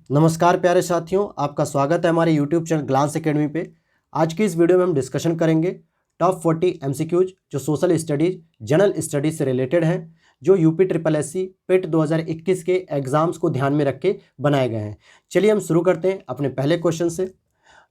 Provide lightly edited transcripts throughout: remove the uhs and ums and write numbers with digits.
नमस्कार प्यारे साथियों, आपका स्वागत है हमारे यूट्यूब चैनल ग्लांस एकेडमी पे। आज की इस वीडियो में हम डिस्कशन करेंगे टॉप 40 एमसीक्यूज जो सोशल स्टडीज जनरल स्टडीज से रिलेटेड हैं, जो यूपी ट्रिपल एससी पेट 2021 के एग्जाम्स को ध्यान में रख के बनाए गए हैं। चलिए हम शुरू करते हैं अपने पहले क्वेश्चन से।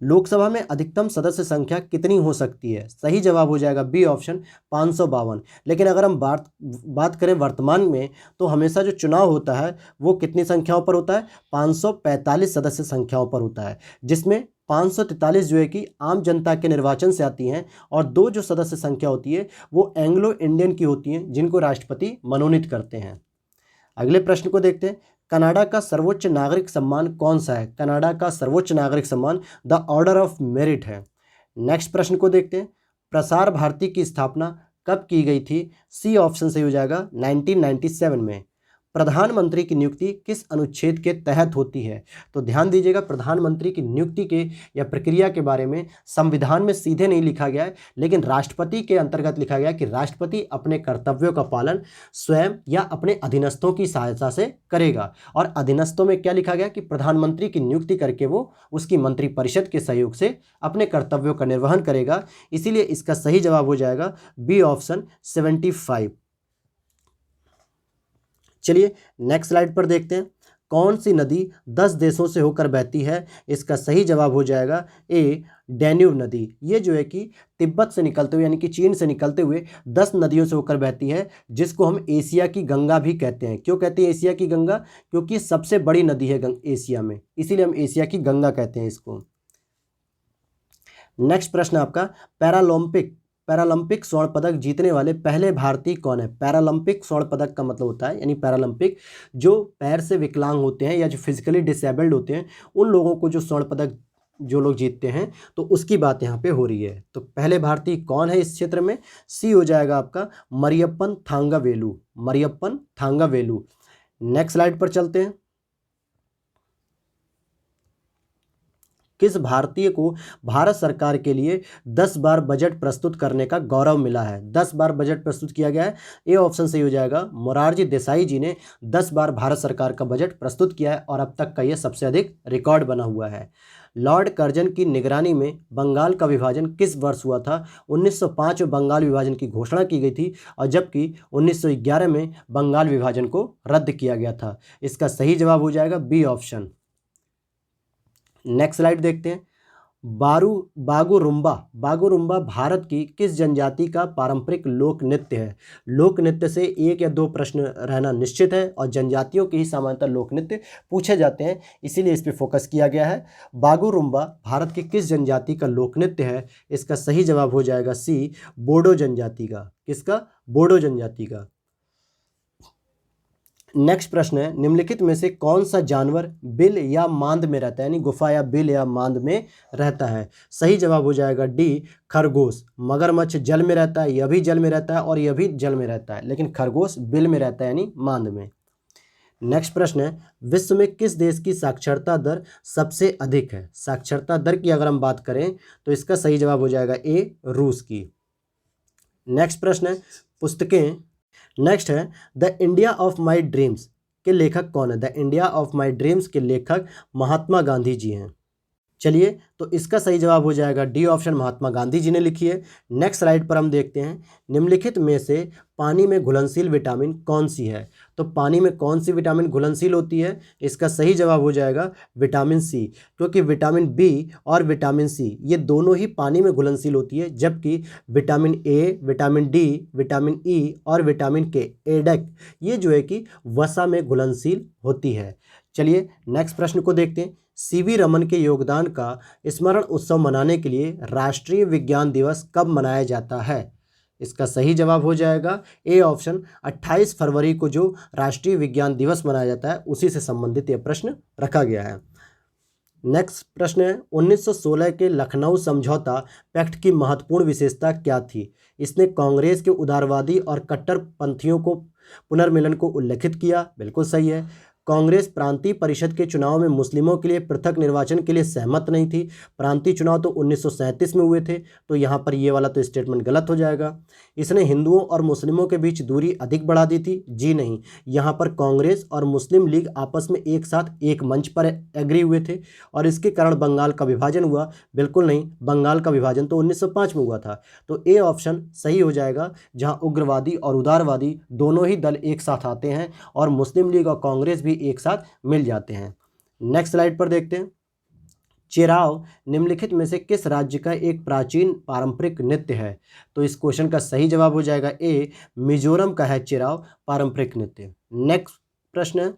लोकसभा में अधिकतम सदस्य संख्या कितनी हो सकती है? सही जवाब हो जाएगा बी ऑप्शन 552। लेकिन अगर हम बात करें वर्तमान में, तो हमेशा जो चुनाव होता है वो कितनी संख्याओं पर होता है? 545 सदस्य संख्याओं पर होता है, जिसमें 543 जो है कि आम जनता के निर्वाचन से आती हैं और 2 जो सदस्य संख्या होती है वो एंग्लो इंडियन की होती हैं, जिनको राष्ट्रपति मनोनीत करते हैं। अगले प्रश्न को देखते हैं। कनाडा का सर्वोच्च नागरिक सम्मान कौन सा है? कनाडा का सर्वोच्च नागरिक सम्मान द ऑर्डर ऑफ मेरिट है। नेक्स्ट प्रश्न को देखते हैं। प्रसार भारती की स्थापना कब की गई थी? सी ऑप्शन सही हो जाएगा 1997 में। प्रधानमंत्री की नियुक्ति किस अनुच्छेद के तहत होती है? तो ध्यान दीजिएगा, प्रधानमंत्री की नियुक्ति के या प्रक्रिया के बारे में संविधान में सीधे नहीं लिखा गया है, लेकिन राष्ट्रपति के अंतर्गत लिखा गया है कि राष्ट्रपति अपने कर्तव्यों का पालन स्वयं या अपने अधीनस्थों की सहायता से करेगा। और अधीनस्थों में क्या लिखा गया कि प्रधानमंत्री की नियुक्ति करके वो उसकी मंत्रिपरिषद के सहयोग से अपने कर्तव्यों का निर्वहन करेगा। इसीलिए इसका सही जवाब हो जाएगा बी ऑप्शन 75। चलिए नेक्स्ट स्लाइड पर देखते हैं। कौन सी नदी 10 देशों से होकर बहती है? इसका सही जवाब हो जाएगा ए डैन्यूब नदी। ये जो है कि तिब्बत से निकलते हुए यानी कि चीन से निकलते हुए 10 नदियों से होकर बहती है, जिसको हम एशिया की गंगा भी कहते हैं। क्यों कहते हैं एशिया की गंगा? क्योंकि सबसे बड़ी नदी है एशिया में, इसीलिए हम एशिया की गंगा कहते हैं इसको। नेक्स्ट प्रश्न आपका, पैरालंपिक स्वर्ण पदक जीतने वाले पहले भारतीय कौन है? पैरालंपिक स्वर्ण पदक का मतलब होता है, यानी पैरालंपिक जो पैर से विकलांग होते हैं या जो फिजिकली डिसेबल्ड होते हैं, उन लोगों को जो स्वर्ण पदक जो लोग जीतते हैं, तो उसकी बात यहाँ पे हो रही है। तो पहले भारतीय कौन है इस क्षेत्र में? सी हो जाएगा आपका मरियप्पन थांगावेलु। मरियप्पन थांगावेलु। नेक्स्ट स्लाइड पर चलते हैं। किस भारतीय को भारत सरकार के लिए 10 बार बजट प्रस्तुत करने का गौरव मिला है? 10 बार बजट प्रस्तुत किया गया है। ए ऑप्शन सही हो जाएगा मोरारजी देसाई जी ने 10 बार भारत सरकार का बजट प्रस्तुत किया है और अब तक का यह सबसे अधिक रिकॉर्ड बना हुआ है। लॉर्ड कर्जन की निगरानी में बंगाल का विभाजन किस वर्ष हुआ था? 1905 में बंगाल विभाजन की घोषणा की गई थी, और जबकि 1911 में बंगाल विभाजन को रद्द किया गया था। इसका सही जवाब हो जाएगा बी ऑप्शन। नेक्स्ट स्लाइड देखते हैं। बागुरुम्बा भारत की किस जनजाति का पारंपरिक लोक नृत्य है? लोक नृत्य से 1 या 2 प्रश्न रहना निश्चित है, और जनजातियों के ही सामान्यतः लोक नृत्य पूछे जाते हैं, इसीलिए इस पर फोकस किया गया है। बागुरुम्बा भारत की किस जनजाति का लोक नृत्य है? इसका सही जवाब हो जाएगा सी बोडो जनजाति का। किसका? बोडो जनजाति का। नेक्स्ट प्रश्न है, निम्नलिखित में से कौन सा जानवर बिल या मांद में रहता है, यानी गुफा या बिल या मांद में रहता है? सही जवाब हो जाएगा डी खरगोश। मगरमच्छ जल में रहता है, यह भी जल में रहता है और यह भी जल में रहता है, लेकिन खरगोश बिल में रहता है यानी मांद में। नेक्स्ट प्रश्न है, विश्व में किस देश की साक्षरता दर सबसे अधिक है? साक्षरता दर की अगर हम बात करें तो इसका सही जवाब हो जाएगा ए रूस की। नेक्स्ट प्रश्न है, पुस्तकें। नेक्स्ट है, the India of my dreams के लेखक कौन है? The India of my dreams के लेखक महात्मा गांधी जी हैं। चलिए, तो इसका सही जवाब हो जाएगा डी ऑप्शन, महात्मा गांधी जी ने लिखी है। नेक्स्ट स्लाइड पर हम देखते हैं, निम्नलिखित में से पानी में घुलनशील विटामिन कौन सी है? तो पानी में कौन सी विटामिन घुलनशील होती है? इसका सही जवाब हो जाएगा विटामिन सी, क्योंकि विटामिन बी और विटामिन सी ये दोनों ही पानी में घुलनशील होती है, जबकि vitamin A, vitamin D, vitamin E और विटामिन के एडेक ये जो है कि वसा में घुलनशील होती है। चलिए नेक्स्ट प्रश्न को देखते हैं। सीवी रमन के योगदान का स्मरण उत्सव मनाने के लिए राष्ट्रीय विज्ञान दिवस कब मनाया जाता है? इसका सही जवाब हो जाएगा ए ऑप्शन, 28 फरवरी को जो राष्ट्रीय विज्ञान दिवस मनाया जाता है उसी से संबंधित यह प्रश्न रखा गया है। नेक्स्ट प्रश्न है, 1916 के लखनऊ समझौता पैक्ट की महत्वपूर्ण विशेषता क्या थी? इसने कांग्रेस के उदारवादी और कट्टरपंथियों को पुनर्मिलन को उल्लेखित किया, बिल्कुल सही है। कांग्रेस प्रांतीय परिषद के चुनाव में मुस्लिमों के लिए पृथक निर्वाचन के लिए सहमत नहीं थी। प्रांतीय चुनाव तो 1937 में हुए थे, तो यहाँ पर ये वाला तो स्टेटमेंट गलत हो जाएगा। इसने हिंदुओं और मुस्लिमों के बीच दूरी अधिक बढ़ा दी थी, जी नहीं। यहाँ पर कांग्रेस और मुस्लिम लीग आपस में एक साथ एक मंच पर एग्री हुए थे और इसके कारण बंगाल का विभाजन हुआ, बिल्कुल नहीं। बंगाल का विभाजन तो 1905 में हुआ था। तो ए ऑप्शन सही हो जाएगा, जहाँ उग्रवादी और उदारवादी दोनों ही दल एक साथ आते हैं और मुस्लिम लीग और कांग्रेस भी एक साथ मिल जाते हैं। नेक्स्ट स्लाइड पर देखते हैं। चिराव निम्नलिखित में से किस राज्य का एक प्राचीन पारंपरिक नृत्य है? तो इस क्वेश्चन का सही जवाब हो जाएगा ए, मिजोरम का है चिराव पारंपरिक नृत्य। नेक्स्ट प्रश्न है,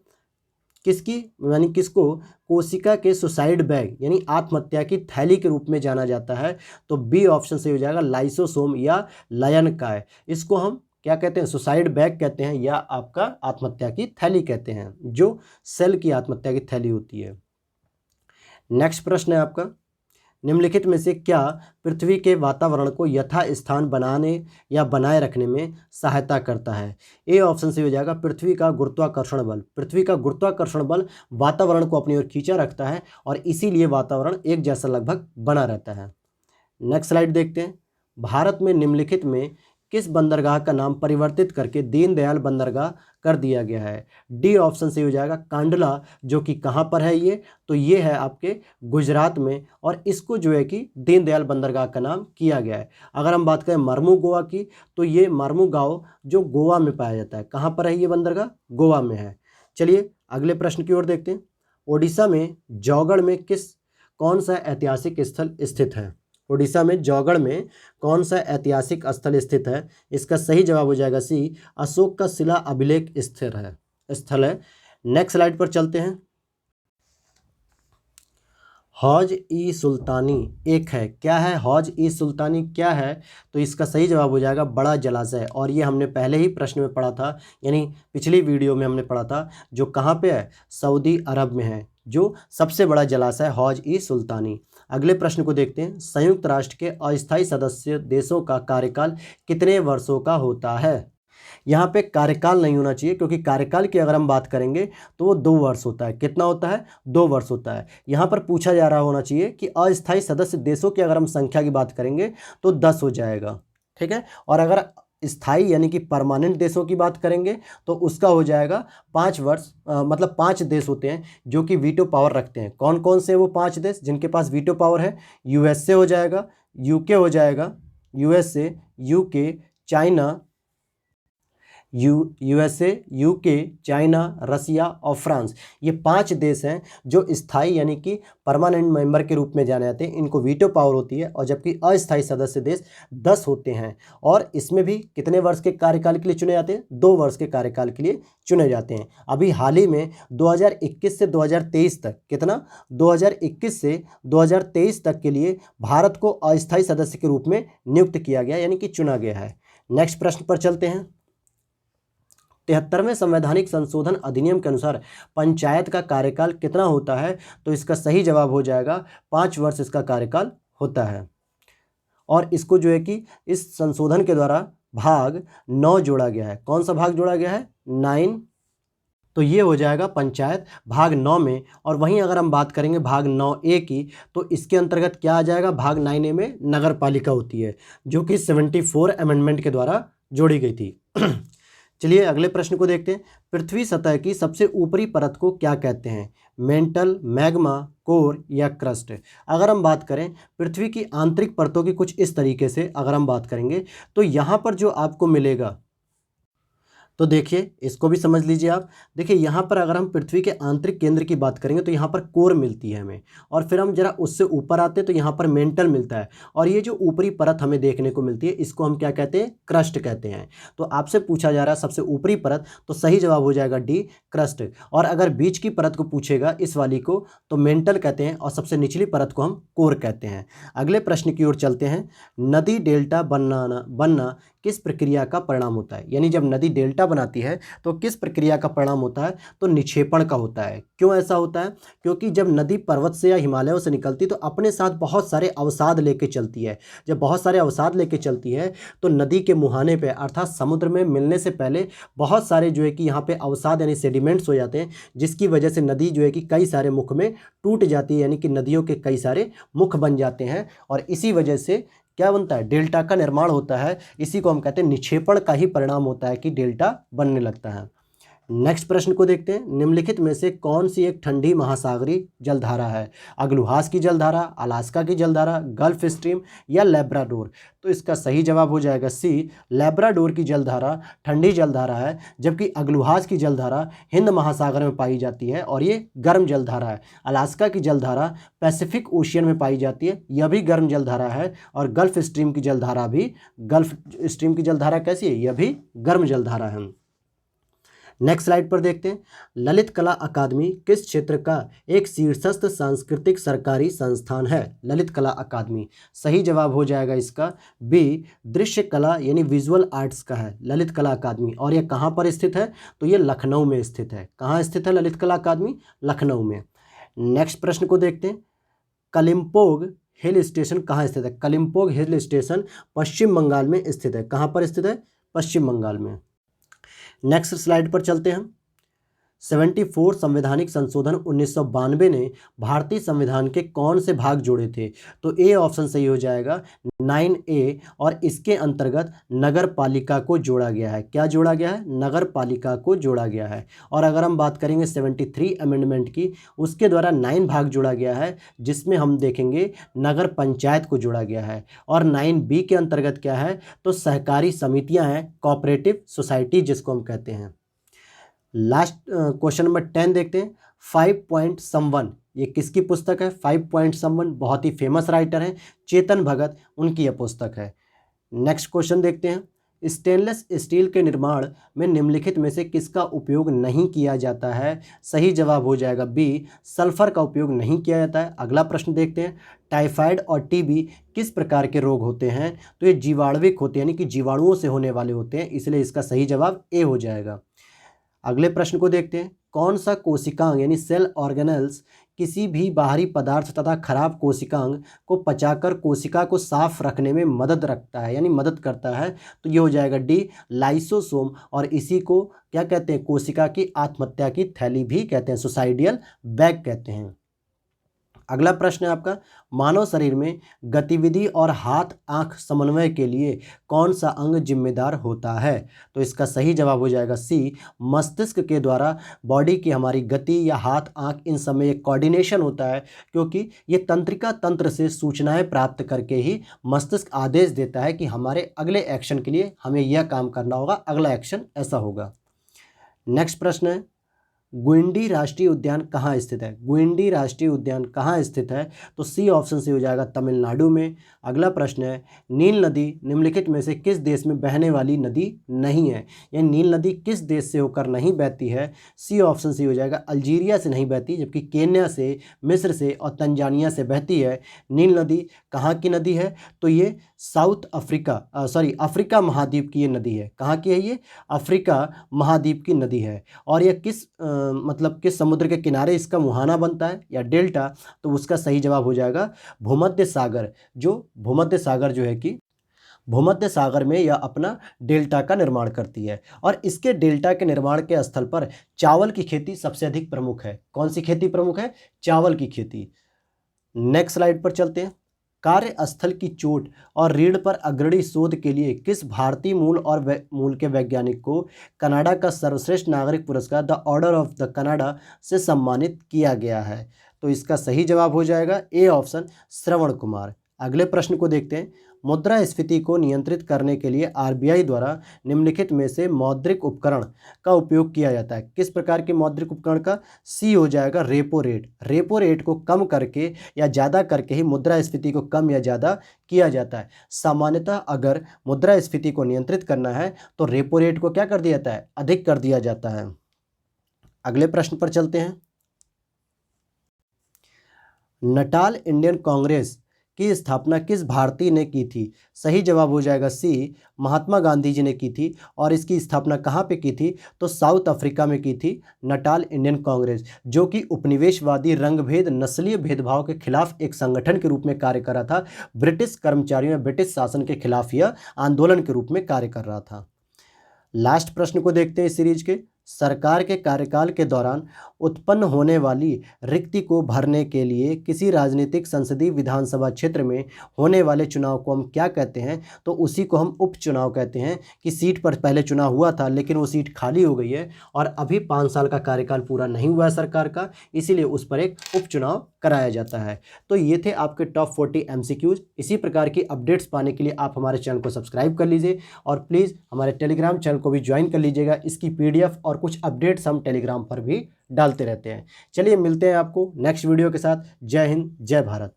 किसको कोशिका के सुसाइड बैग यानी आत्महत्या की थैली के रूप में जाना जाता है? तो बी ऑप्शन से हो जाएगा लाइसोसोम या लायनकाय। इसको हम क्या कहते हैं? सुसाइड बैग कहते हैं या आपका आत्महत्या की थैली कहते हैं, जो सेल की आत्महत्या की थैली होती है। नेक्स्ट प्रश्न है आपका, निम्नलिखित में से क्या पृथ्वी के वातावरण को यथास्थान बनाने या बनाए रखने में सहायता करता है? ए ऑप्शन से हो जाएगा पृथ्वी का गुरुत्वाकर्षण बल। पृथ्वी का गुरुत्वाकर्षण बल वातावरण को अपनी ओर खींचा रखता है और इसीलिए वातावरण एक जैसा लगभग बना रहता है। नेक्स्ट स्लाइड देखते हैं। भारत में निम्नलिखित में किस बंदरगाह का नाम परिवर्तित करके दीनदयाल बंदरगाह कर दिया गया है? डी ऑप्शन से हो जाएगा कांडला, जो कि कहाँ पर है ये? तो ये है आपके गुजरात में और इसको जो है कि दीनदयाल बंदरगाह का नाम किया गया है। अगर हम बात करें मरमू गोवा की, तो ये मरमू गाँव जो गोवा में पाया जाता है। कहाँ पर है ये बंदरगाह? गोवा में है। चलिए अगले प्रश्न की ओर देखते हैं। ओडिशा में जौगढ़ में कौन सा ऐतिहासिक स्थल स्थित है? उड़ीसा में जौगढ़ में कौन सा ऐतिहासिक स्थल स्थित है? इसका सही जवाब हो जाएगा सी, अशोक का शिला अभिलेख स्थल है। नेक्स्ट स्लाइड पर चलते हैं। हौज ई सुल्तानी एक है, क्या है हौज ई सुल्तानी क्या है? तो इसका सही जवाब हो जाएगा बड़ा जलाशय, और ये हमने पहले ही प्रश्न में पढ़ा था, यानी पिछली वीडियो में हमने पढ़ा था, जो कहाँ पे है? सऊदी अरब में है, जो सबसे बड़ा जलाशय हौज ई सुल्तानी। अगले प्रश्न को देखते हैं। संयुक्त राष्ट्र के अस्थायी सदस्य देशों का कार्यकाल कितने वर्षों का होता है? यहाँ पे कार्यकाल नहीं होना चाहिए, क्योंकि कार्यकाल की अगर हम बात करेंगे तो वो 2 वर्ष होता है। कितना होता है? 2 वर्ष होता है। यहाँ पर पूछा जा रहा होना चाहिए कि अस्थायी सदस्य देशों की अगर हम संख्या की बात करेंगे तो 10 हो जाएगा, ठीक है। और अगर स्थायी यानी कि परमानेंट देशों की बात करेंगे तो उसका हो जाएगा 5 वर्ष। मतलब 5 देश होते हैं जो कि वीटो पावर रखते हैं। कौन कौन से वो 5 देश जिनके पास वीटो पावर है? यूएसए हो जाएगा, यूके हो जाएगा, USA, UK, China, USA, UK, China, Russia और फ्रांस। ये 5 देश हैं जो स्थायी यानी कि परमानेंट मेंबर के रूप में जाने जाते हैं। इनको वीटो पावर होती है। और जबकि अस्थायी सदस्य देश 10 होते हैं, और इसमें भी कितने वर्ष के कार्यकाल के लिए चुने जाते हैं? 2 वर्ष के कार्यकाल के लिए चुने जाते हैं। अभी हाल ही में 2021 से 2023 तक, कितना? 2021 से 2023 तक के लिए भारत को अस्थायी सदस्य के रूप में नियुक्त किया गया, यानी कि चुना गया है। नेक्स्ट प्रश्न पर चलते हैं। 73वें संवैधानिक संशोधन अधिनियम के अनुसार पंचायत का कार्यकाल कितना होता है? तो इसका सही जवाब हो जाएगा 5 वर्ष इसका कार्यकाल होता है। और इसको जो है कि इस संशोधन के द्वारा भाग 9 जोड़ा गया है। कौन सा भाग जोड़ा गया है? 9। तो ये हो जाएगा पंचायत भाग 9 में। और वहीं अगर हम बात करेंगे भाग 9A की, तो इसके अंतर्गत क्या आ जाएगा? भाग 9A में नगर पालिका होती है, जो कि 74 अमेंडमेंट के द्वारा जोड़ी गई थी। चलिए अगले प्रश्न को देखते हैं। पृथ्वी सतह की सबसे ऊपरी परत को क्या कहते हैं? मेंटल, मैग्मा, कोर या क्रस्ट? अगर हम बात करें पृथ्वी की आंतरिक परतों की कुछ इस तरीके से अगर हम बात करेंगे, तो यहाँ पर जो आपको मिलेगा, तो देखिए इसको भी समझ लीजिए आप। देखिए यहाँ पर अगर हम पृथ्वी के आंतरिक केंद्र की बात करेंगे तो यहाँ पर कोर मिलती है हमें, और फिर हम जरा उससे ऊपर आते हैं तो यहाँ पर मेंटल मिलता है, और ये जो ऊपरी परत हमें देखने को मिलती है इसको हम क्या कहते हैं? क्रस्ट कहते हैं। तो आपसे पूछा जा रहा है सबसे ऊपरी परत, तो सही जवाब हो जाएगा डी, क्रस्ट। और अगर बीच की परत को पूछेगा, इस वाली को, तो मेंटल कहते हैं, और सबसे निचली परत को हम कोर कहते हैं। अगले प्रश्न की ओर चलते हैं। नदी डेल्टा बनना किस प्रक्रिया का परिणाम होता है। यानी जब नदी डेल्टा बनाती है तो किस प्रक्रिया का परिणाम होता है, तो निक्षेपण का होता है। क्यों ऐसा होता है, क्योंकि जब नदी पर्वत से या हिमालयों से निकलती तो अपने साथ बहुत सारे अवसाद लेके चलती है। जब बहुत सारे अवसाद लेके चलती है तो नदी के मुहाने पे अर्थात समुद्र में मिलने से पहले बहुत सारे जो है कि यहाँ पे अवसाद यानी सेडिमेंट्स हो जाते हैं, जिसकी वजह से नदी जो है कि कई सारे मुख में टूट जाती है, यानी कि नदियों के कई सारे मुख बन जाते हैं और इसी वजह से क्या बनता है, डेल्टा का निर्माण होता है। इसी को हम कहते हैं निक्षेपण का ही परिणाम होता है कि डेल्टा बनने लगता है। नेक्स्ट प्रश्न को देखते हैं, निम्नलिखित में से कौन सी एक ठंडी महासागरीय जलधारा है। अग्लुहास की जलधारा, अलास्का की जलधारा, गल्फ स्ट्रीम या लेब्राडोर। तो इसका सही जवाब हो जाएगा सी, लेब्राडोर की जलधारा ठंडी जलधारा है, जबकि अग्लुहास की जलधारा हिंद महासागर में पाई जाती है और ये गर्म जलधारा है। अलास्का की जलधारा पैसिफिक ओशियन में पाई जाती है, यह भी गर्म जलधारा है। और गल्फ स्ट्रीम की जलधारा भी, गल्फ स्ट्रीम की जलधारा कैसी है, यह भी गर्म जलधारा है। नेक्स्ट स्लाइड पर देखते हैं, ललित कला अकादमी किस क्षेत्र का एक शीर्षस्थ सांस्कृतिक सरकारी संस्थान है। ललित कला अकादमी, सही जवाब हो जाएगा इसका बी, दृश्य कला यानी विजुअल आर्ट्स का है ललित कला अकादमी। और यह कहाँ पर स्थित है, तो ये लखनऊ में स्थित है। कहाँ स्थित है ललित कला अकादमी, लखनऊ में। नेक्स्ट प्रश्न को देखते हैं, कलिम्पोंग हिल स्टेशन कहाँ स्थित है। कलिम्पोंग हिल स्टेशन पश्चिम बंगाल में स्थित है। कहाँ पर स्थित है, पश्चिम बंगाल में। नेक्स्ट स्लाइड पर चलते हैं, 74 संवैधानिक संशोधन 1992 ने भारतीय संविधान के कौन से भाग जोड़े थे। तो ए ऑप्शन सही हो जाएगा 9A, और इसके अंतर्गत नगर पालिका को जोड़ा गया है। क्या जोड़ा गया है, नगर पालिका को जोड़ा गया है। और अगर हम बात करेंगे 73 अमेंडमेंट की, उसके द्वारा 9 भाग जोड़ा गया है, जिसमें हम देखेंगे नगर पंचायत को जोड़ा गया है। और 9B के अंतर्गत क्या है, तो सहकारी समितियां हैं, कोऑपरेटिव सोसाइटी जिसको हम कहते हैं। लास्ट क्वेश्चन नंबर 10 देखते हैं, 5 पॉइंट समवन, ये किसकी पुस्तक है। 5 पॉइंट समवन बहुत ही फेमस राइटर हैं, चेतन भगत, उनकी यह पुस्तक है। नेक्स्ट क्वेश्चन देखते हैं, स्टेनलेस स्टील के निर्माण में निम्नलिखित में से किसका उपयोग नहीं किया जाता है। सही जवाब हो जाएगा बी, सल्फर का उपयोग नहीं किया जाता है। अगला प्रश्न देखते हैं, टाइफाइड और टीबी किस प्रकार के रोग होते हैं। तो ये जीवाणुविक होते हैं, यानी कि जीवाणुओं से होने वाले होते हैं, इसलिए इसका सही जवाब ए हो जाएगा। अगले प्रश्न को देखते हैं, कौन सा कोशिकांग यानी सेल ऑर्गेनेल्स किसी भी बाहरी पदार्थ तथा खराब कोशिकांग को पचाकर कोशिका को साफ रखने में मदद रखता है यानी मदद करता है। तो ये हो जाएगा डी, लाइसोसोम। और इसी को क्या कहते हैं, कोशिका की आत्महत्या की थैली भी कहते हैं, सुसाइडियल बैग कहते हैं। अगला प्रश्न है आपका, मानव शरीर में गतिविधि और हाथ आंख समन्वय के लिए कौन सा अंग जिम्मेदार होता है। तो इसका सही जवाब हो जाएगा सी, मस्तिष्क के द्वारा बॉडी की हमारी गति या हाथ आंख इन सब में एक कोऑर्डिनेशन होता है, क्योंकि ये तंत्रिका तंत्र से सूचनाएं प्राप्त करके ही मस्तिष्क आदेश देता है कि हमारे अगले एक्शन के लिए हमें यह काम करना होगा, अगला एक्शन ऐसा होगा। नेक्स्ट प्रश्न है, गुइंडी राष्ट्रीय उद्यान कहाँ स्थित है। गुइंडी राष्ट्रीय उद्यान कहाँ स्थित है, तो सी ऑप्शन से हो जाएगा तमिलनाडु में। अगला प्रश्न है, नील नदी निम्नलिखित में से किस देश में बहने वाली नदी नहीं है। यह नील नदी किस देश से होकर नहीं बहती है। सी ऑप्शन से हो जाएगा अल्जीरिया से नहीं बहती, जबकि केन्या से, मिस्र से और तंजानिया से बहती है। नील नदी कहाँ की नदी है, तो ये साउथ अफ्रीका अफ्रीका महाद्वीप की ये नदी है। कहाँ की है ये, अफ्रीका महाद्वीप की नदी है। और यह किस मतलब किस समुद्र के किनारे इसका मुहाना बनता है या डेल्टा, तो उसका सही जवाब हो जाएगा भूमध्य सागर। जो भूमध्य सागर जो है कि भूमध्य सागर में यह अपना डेल्टा का निर्माण करती है। और इसके डेल्टा के निर्माण के स्थल पर चावल की खेती सबसे अधिक प्रमुख है। कौन सी खेती प्रमुख है, चावल की खेती। नेक्स्ट स्लाइड पर चलते हैं, कार्यस्थल की चोट और रीढ़ पर अग्रणी शोध के लिए किस भारतीय मूल और मूल के वैज्ञानिक को कनाडा का सर्वश्रेष्ठ नागरिक पुरस्कार the order of the Canada से सम्मानित किया गया है। तो इसका सही जवाब हो जाएगा ए ऑप्शन, श्रवण कुमार। अगले प्रश्न को देखते हैं, मुद्रास्फीति को नियंत्रित करने के लिए आरबीआई द्वारा निम्नलिखित में से मौद्रिक उपकरण का उपयोग किया जाता है। किस प्रकार के मौद्रिक उपकरण का, सी हो जाएगा रेपो रेट। रेपो रेट को कम करके या ज़्यादा करके ही मुद्रास्फीति को कम या ज़्यादा किया जाता है। सामान्यतः अगर मुद्रास्फीति को नियंत्रित करना है तो रेपो रेट को क्या कर दिया जाता है, अधिक कर दिया जाता है। अगले प्रश्न पर चलते हैं, नटाल इंडियन कांग्रेस की स्थापना किस भारतीय ने की थी? सही जवाब हो जाएगा सी, महात्मा गांधी जी ने की थी। और इसकी स्थापना कहाँ पे की थी? तो साउथ अफ्रीका में की थी, नटाल इंडियन कांग्रेस, जो कि उपनिवेशवादी, रंगभेद, नस्लीय भेदभाव के खिलाफ एक संगठन के रूप में कार्य कर रहा था। ब्रिटिश कर्मचारियों या ब्रिटिश शासन के खिलाफ यह आंदोलन के रूप में कार्य कर रहा था। लास्ट प्रश्न को देखते हैं इस सीरीज के। सरकार के कार्यकाल के दौरान उत्पन्न होने वाली रिक्ति को भरने के लिए किसी राजनीतिक संसदीय विधानसभा क्षेत्र में होने वाले चुनाव को हम क्या कहते हैं? तो उसी को हम उपचुनाव कहते हैं, कि सीट पर पहले चुनाव हुआ था लेकिन वो सीट खाली हो गई है और अभी 5 साल का कार्यकाल पूरा नहीं हुआ है सरकार का, इसीलिए उस पर एक उपचुनाव कराया जाता है। तो ये थे आपके टॉप 40 MCQs। इसी प्रकार की अपडेट्स पाने के लिए आप हमारे चैनल को सब्सक्राइब कर लीजिए और प्लीज़ हमारे टेलीग्राम चैनल को भी ज्वाइन कर लीजिएगा। इसकी PDF और कुछ अपडेट्स हम टेलीग्राम पर भी डालते रहते हैं। चलिए मिलते हैं आपको नेक्स्ट वीडियो के साथ। जय हिंद, जय भारत।